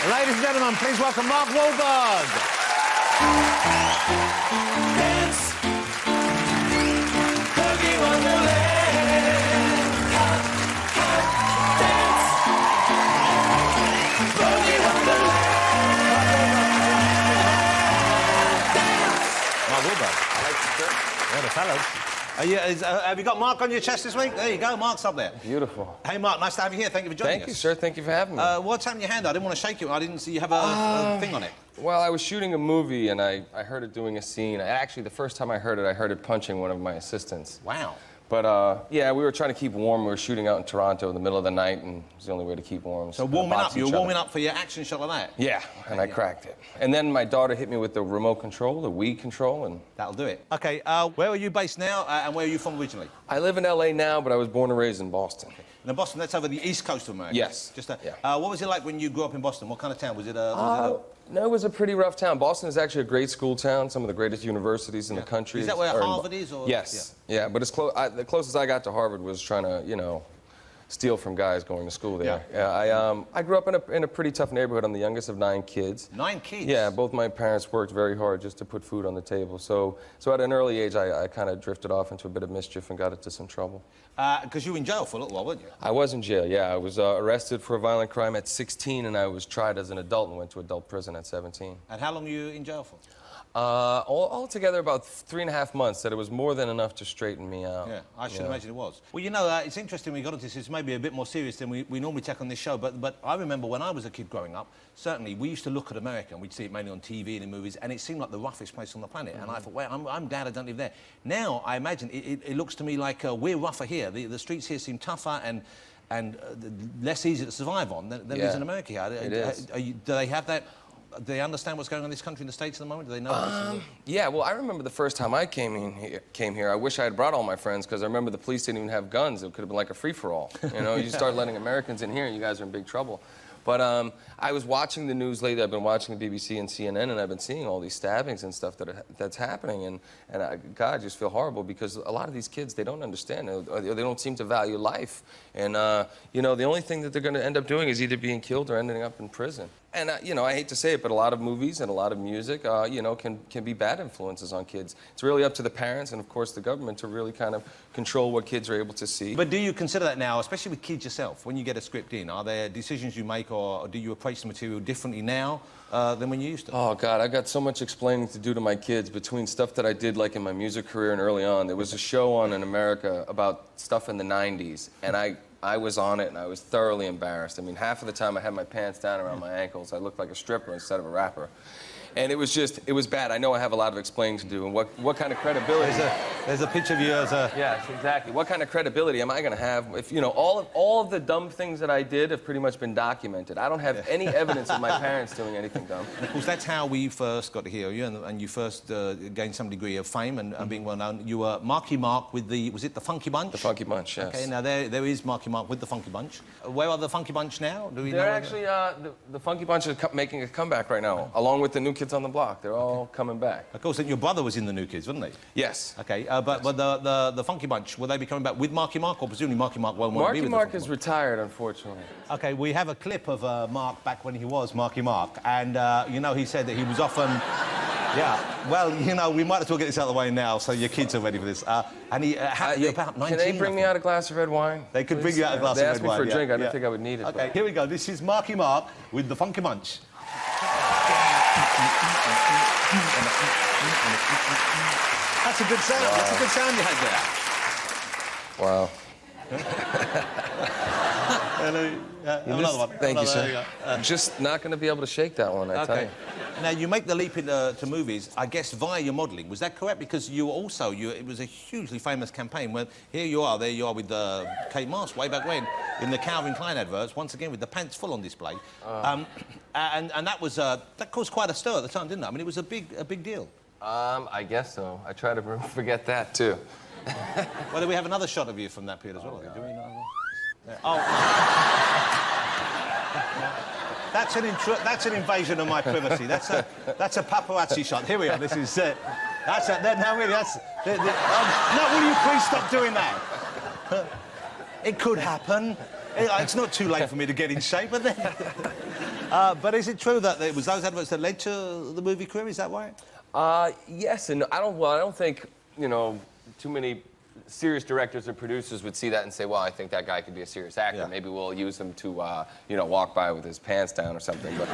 Ladies and gentlemen, please welcome Mark Wahlberg. Dance, Boogie Wonderland. Dance, Boogie Wonderland. Mark Wahlberg. I like you, sir. Yeah, the fellas. Have you got Mark on your chest this week? There you go, Mark's up there. Beautiful. Hey, Mark, nice to have you here. Thank you for joining us. Thank you, sir. Thank you for having me. What's happened to your hand? I didn't want to shake you. I didn't see you have a thing on it. Well, I was shooting a movie, and I heard it doing a scene. Actually, the first time I heard it punching one of my assistants. Wow. But, yeah, we were trying to keep warm. We were shooting out in Toronto in the middle of the night, and it was the only way to keep warm. So warming up. You were warming up for your action shot like that? Yeah, and I cracked it. And then my daughter hit me with the remote control, the Wii control, and... That'll do it. OK, where are you based now, and where are you from originally? I live in L.A. now, but I was born and raised in Boston. Now, Boston, that's over the east coast of America. Yes. Just yeah. What was it like when you grew up in Boston? What kind of town? Was it No, it was a pretty rough town. Boston is actually a great school town, some of the greatest universities in the country. Is that where Harvard is? Or? Yes. Yeah, but it's the closest I got to Harvard was trying to, you know, steal from guys going to school there. Yeah, I grew up in a pretty tough neighborhood. I'm the youngest of 9 kids. 9 kids? Yeah, both my parents worked very hard just to put food on the table. So at an early age, I kind of drifted off into a bit of mischief and got into some trouble. Because you were in jail for a little while, weren't you? I was in jail, yeah. I was arrested for a violent crime at 16, and I was tried as an adult and went to adult prison at 17. And how long were you in jail for? Altogether about 3.5 months. That it was more than enough to straighten me out. Yeah, I should imagine it was. Well, you know, it's interesting we got into this. It's maybe a bit more serious than we normally take on this show, but I remember when I was a kid growing up, certainly we used to look at America, and we'd see it mainly on TV and in movies, and it seemed like the roughest place on the planet. And I thought, well, I'm glad I don't live there. Now, I imagine, it looks to me like we're rougher here. The streets here seem tougher and less easy to survive on than it is in America here. It is. Do they have that? Do they understand what's going on in this country, in the States at the moment? Do they know? Yeah, well, I remember the first time I came here. I wish I had brought all my friends, because I remember the police didn't even have guns. It could have been like a free-for-all. You know, you start letting Americans in here, and you guys are in big trouble. But I was watching the news lately. I've been watching the BBC and CNN, and I've been seeing all these stabbings and stuff that's happening. And God, I just feel horrible, because a lot of these kids, they don't understand. Or they don't seem to value life. And, you know, the only thing that they're going to end up doing is either being killed or ending up in prison. And, you know, I hate to say it, but a lot of movies and a lot of music, you know, can be bad influences on kids. It's really up to the parents and, of course, the government to really kind of control what kids are able to see. But do you consider that now, especially with kids yourself, when you get a script in, are there decisions you make, or do you approach the material differently now than when you used to? Oh, God, I got so much explaining to do to my kids between stuff that I did, like, in my music career and early on. There was a show on in America about stuff in the 90s, and I was on it, and I was thoroughly embarrassed. I mean, half of the time I had my pants down around my ankles. I looked like a stripper instead of a rapper. And it was bad. I know I have a lot of explaining to do, and what kind of credibility... There's a picture of you as a... Yes, exactly. What kind of credibility am I going to have if, you know, all of the dumb things that I did have pretty much been documented. I don't have any evidence of my parents doing anything dumb. And of course, that's how we first got to hear you, and you first gained some degree of fame and being well known. You were Marky Mark with the... Was it the Funky Bunch? The Funky Bunch, yes. OK, now there is Marky Mark with the Funky Bunch. Where are the Funky Bunch now? Do we know? They're actually... the Funky Bunch is making a comeback right now, along with the New Kids on the Block. They're all coming back. Of course, and your brother was in the New Kids, wasn't he? Yes. OK, but the Funky Bunch, will they be coming back with Marky Mark, or presumably Marky Mark won't be with the Funky Mark is retired, unfortunately. OK, we have a clip of Mark back when he was Marky Mark, and, you know, he said that he was often... Yeah, well, you know, we might as well get this out of the way now, so your kids are ready for this. And you're about 19. Can they bring me out a glass of red wine? They could bring you out a glass of red wine. They asked me for a drink. I didn't think I would need it. OK, here we go. This is Marky Mark with the Funky Bunch. That's a good sound. Wow. That's a good sound you had there. Wow. Another one. Thank you, sir. I'm just not going to be able to shake that one, I tell you. Now, you make the leap into movies, I guess, via your modelling. Was that correct? Because you also, it was a hugely famous campaign where there you are with Kate Moss way back when, in the Calvin Klein adverts, once again with the pants full on display. And that was, that caused quite a stir at the time, didn't it? I mean, it was a big deal. I guess so. I try to forget that, too. Well, do we have another shot of you from that period as well? Do we know? Yeah. Oh. That's an invasion of my privacy. That's a paparazzi shot. Here we are. This is now really that's. No, will you please stop doing that? It could happen. It's not too late for me to get in shape, but then. But is it true that it was those adverts that led to the movie career? Is that right? Yes, and I don't think, you know, too many serious directors or producers would see that and say, well, I think that guy could be a serious actor. Yeah. Maybe we'll use him to, you know, walk by with his pants down or something. But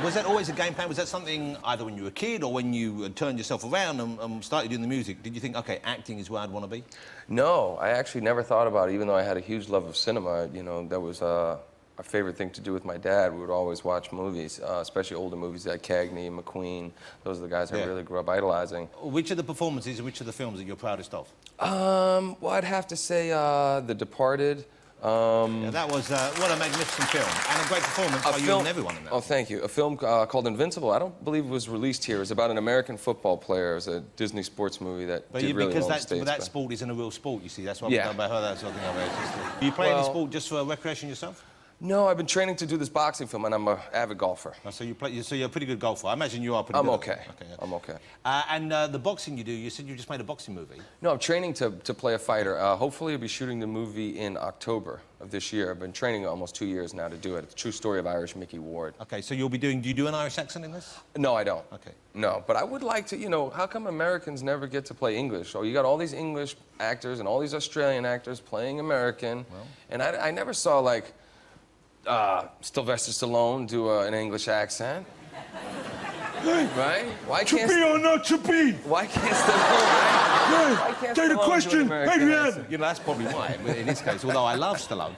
Was that always a game plan? Was that something either when you were a kid or when you turned yourself around and started doing the music? Did you think, OK, acting is where I'd want to be? no, I actually never thought about it, even though I had a huge love of cinema. You know, that was a favorite thing to do with my dad. We would always watch movies, especially older movies like Cagney, McQueen. Those are the guys I really grew up idolizing. Which of the performances and which of the films are you proudest of? Well, I'd have to say The Departed. Yeah, that was what a magnificent film and a great performance by you and everyone in that. Oh, thank you. A film called Invincible. I don't believe it was released here. It was about an American football player. It was a Disney sports movie that did really well in the States. But that sport isn't a real sport, you see. That's why we've done by her, that sort of thing. Do you play any sport just for recreation yourself? No, I've been training to do this boxing film, and I'm an avid golfer. Oh, so you're a pretty good golfer. I imagine you are pretty good. I'm okay. Yeah. I'm okay. And the boxing you do, you said you just made a boxing movie. No, I'm training to play a fighter. Hopefully, I'll be shooting the movie in October of this year. I've been training almost 2 years now to do it. It's a true story of Irish Mickey Ward. Okay, so you'll be doing, do you do an Irish accent in this? No, I don't. Okay. No, but I would like to, you know, how come Americans never get to play English? Oh, you got all these English actors and all these Australian actors playing American, and I never saw, like, Sylvester Stallone do an English accent. Right? Why can't or not to be? Why can't Stallone? Right? Why can't Get a Stallone question, do an American Adrian. accent? You know, that's probably why, in this case, although I love Stallone.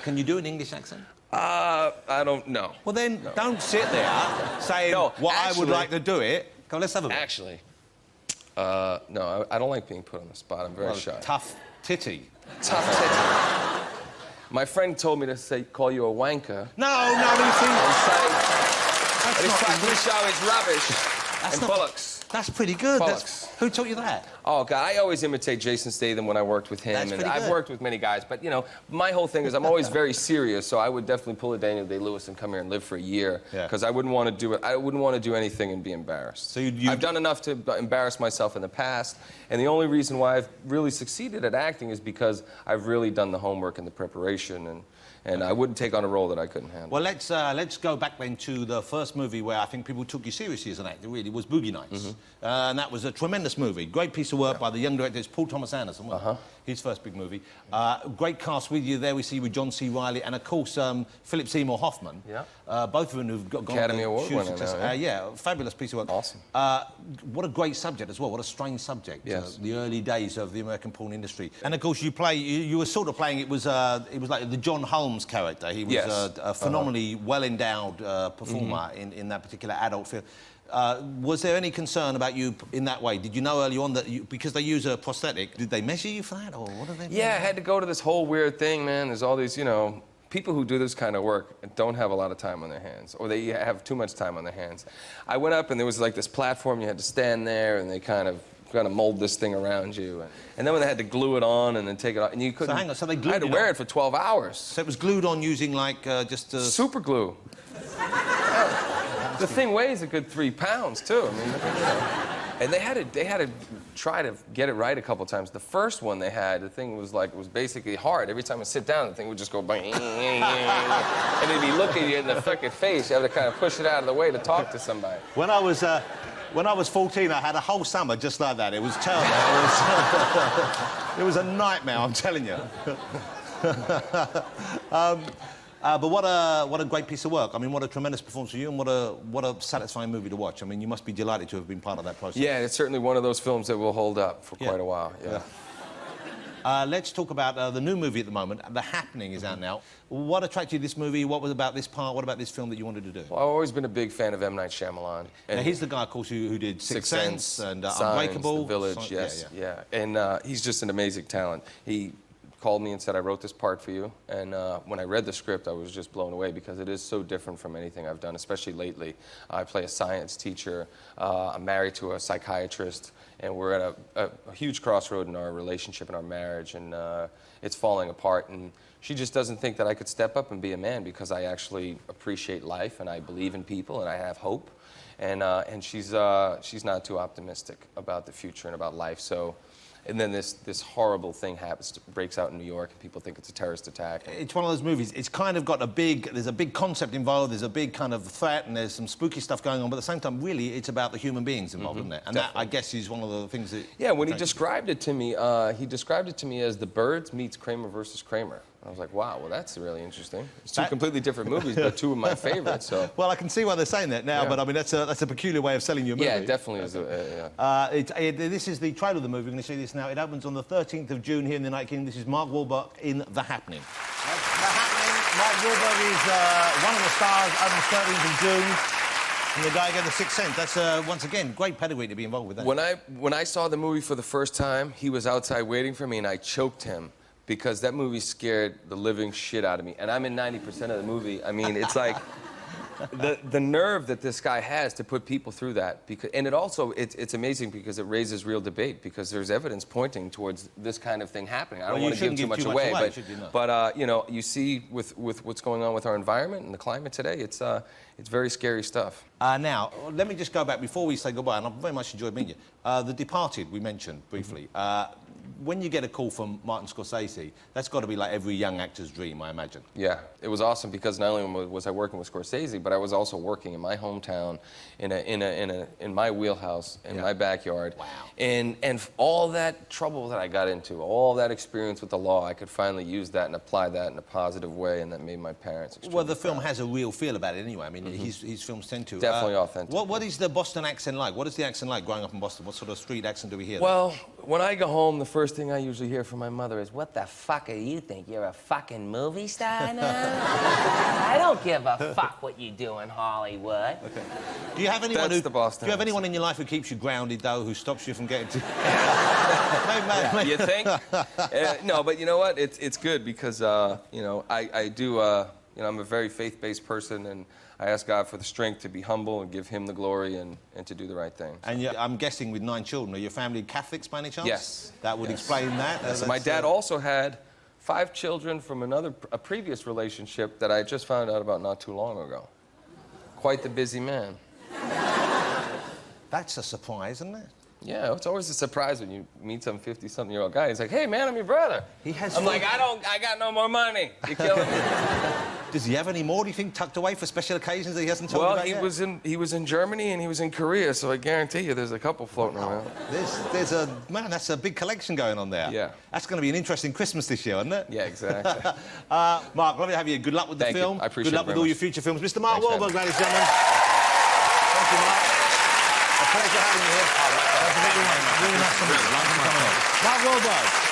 Can you do an English accent? I don't know. Well, then, don't sit there saying, I would like to do it. Come on, let's have a look. Actually, no, I don't like being put on the spot. I'm very shy. Tough titty. Tough titty. My friend told me to call you a wanker. No, you see... And he's trying to show his rubbish and bollocks. That's pretty good. Bollocks. Who taught you that? Oh, God, I always imitate Jason Statham when I worked with him. That's and pretty I've good. worked with many guys, but, you know, my whole thing is I'm always very serious, so I would definitely pull a Daniel Day-Lewis and come here and live for a year, because I wouldn't want to do it. I wouldn't want to do anything and be embarrassed. So I've done enough to embarrass myself in the past, and the only reason why I've really succeeded at acting is because I've really done the homework and the preparation, and I wouldn't take on a role that I couldn't handle. Well, let's go back then to the first movie where I think people took you seriously as an actor, really, was Boogie Nights. And that was a tremendous movie. Great piece of work by the young director. It's Paul Thomas Anderson, wasn't it? His first big movie. Great cast with you there. We see you with John C. Reilly and, of course, Philip Seymour Hoffman. Yeah. Both of them who've gone Academy on to Award huge winner success. now, Yeah, fabulous piece of work. Awesome. What a great subject as well. What a strange subject. Yes. The early days of the American porn industry. And, of course, you were sort of playing, it was like the John Holmes character. He was a phenomenally well-endowed performer in that particular adult film. Was there any concern about you in that way? Did you know early on that because they use a prosthetic, did they measure you for that, or what did they do? Yeah, I had to go to this whole weird thing, man. There's all these, you know, people who do this kind of work don't have a lot of time on their hands, or they have too much time on their hands. I went up, and there was like this platform. You had to stand there, and they kind of mold this thing around you. And then when they had to glue it on and then take it off, and you couldn't... So hang on, so they glued I had to it wear on? it for 12 hours. So it was glued on using, like, just... Super glue. The thing weighs a good 3 pounds, too. I mean, you know. And they had to try to get it right a couple times. The first one they had, the thing was basically hard. Every time I sit down, the thing would just go bang, and it'd be looking you in the fucking face. You have to kind of push it out of the way to talk to somebody. When I was 14, I had a whole summer just like that. It was terrible. It was a nightmare, I'm telling you. But what a great piece of work. I mean, what a tremendous performance for you, and what a satisfying movie to watch. I mean, you must be delighted to have been part of that process. Yeah, it's certainly one of those films that will hold up for quite a while. Yeah. Let's talk about the new movie at the moment. The Happening is out now. What attracted you to this movie? What was about this part? What about this film that you wanted to do? Well, I've always been a big fan of M. Night Shyamalan. Now, he's the guy, of course, who did Sixth Sense and Signs, Unbreakable. The Village, yeah. And he's just an amazing talent. He called me and said, I wrote this part for you. And when I read the script, I was just blown away because it is so different from anything I've done, especially lately. I play a science teacher. I'm married to a psychiatrist, and we're at a huge crossroad in our relationship and our marriage, and it's falling apart. And she just doesn't think that I could step up and be a man because I actually appreciate life, and I believe in people, and I have hope. And she's not too optimistic about the future and about life. So And then this horrible thing breaks out in New York, and people think it's a terrorist attack. It's one of those movies, it's kind of got there's a big concept involved, there's a big kind of threat, and there's some spooky stuff going on, but at the same time, really, it's about the human beings involved, isn't it? And that, I guess, is one of the things that... Yeah, when he described it to me as The Birds meets Kramer versus Kramer. I was like, wow, well, that's really interesting. It's two completely different movies, but two of my favorites, so... Well, I can see why they're saying that now, but I mean, that's a peculiar way of selling your movie. Yeah, it definitely is. This is the trailer of the movie. We're going to see this now. It opens on the 13th of June here in the United Kingdom. This is Mark Wahlberg in The Happening. The Happening. Mark Wahlberg is one of the stars, opens 13th of June. And the guy gave The Sixth Sense. That's, once again, great pedigree to be involved with that. When I saw the movie for the first time, he was outside waiting for me, and I choked him because that movie scared the living shit out of me. And I'm in 90% of the movie. I mean, it's like... The nerve that this guy has to put people through that, and it's amazing because it raises real debate, because there's evidence pointing towards this kind of thing happening. I don't want to give too much away, but you know, you see with what's going on with our environment and the climate today, it's very scary stuff. Now, let me just go back before we say goodbye, and I've very much enjoyed meeting you. The Departed, we mentioned briefly. When you get a call from Martin Scorsese, that's got to be like every young actor's dream, I imagine. Yeah, it was awesome because not only was I working with Scorsese, but I was also working in my hometown, in my wheelhouse, in my backyard. Wow. And all that trouble that I got into, all that experience with the law, I could finally use that and apply that in a positive way, and that made my parents extremely Well, the film proud. has a real feel about it anyway. I mean, his films tend to. Definitely authentic. What is the Boston accent like? What is the accent like growing up in Boston? What sort of street accent do we hear? Well, when I go home, the first thing I usually hear from my mother is, "What the fuck do you think? You're a fucking movie star now? I don't give a fuck what you do in Hollywood." Okay. Do you have anyone That's the Boston Do you have anyone in your life who keeps you grounded, though, who stops you from getting to... Yeah, you think? No, but you know what? It's good because, you know, I do, you know, I'm a very faith-based person, and I ask God for the strength to be humble and give him the glory and to do the right thing. And I'm guessing with 9 children, are your family Catholics by any chance? Yes. That would explain that. So my dad also had 5 children from a previous relationship that I just found out about not too long ago. Quite the busy man. That's a surprise, isn't it? Yeah, it's always a surprise when you meet some 50-something-year-old guy. He's like, "Hey, man, I'm your brother." I'm like, I got no more money. You're killing me. Does he have any more, do you think, tucked away for special occasions that he hasn't told you about yet? Well, he was in Germany and he was in Korea, so I guarantee you there's a couple floating around. That's a big collection going on there. Yeah. That's going to be an interesting Christmas this year, isn't it? Yeah, exactly. Mark, lovely to have you. Good luck with the film. I appreciate it. Good luck with all your future films. Mr. Mark Thanks, Wahlberg, ladies and gentlemen. Thank you, Mark. A pleasure having you here. Really nice to meet you. Mark Wahlberg.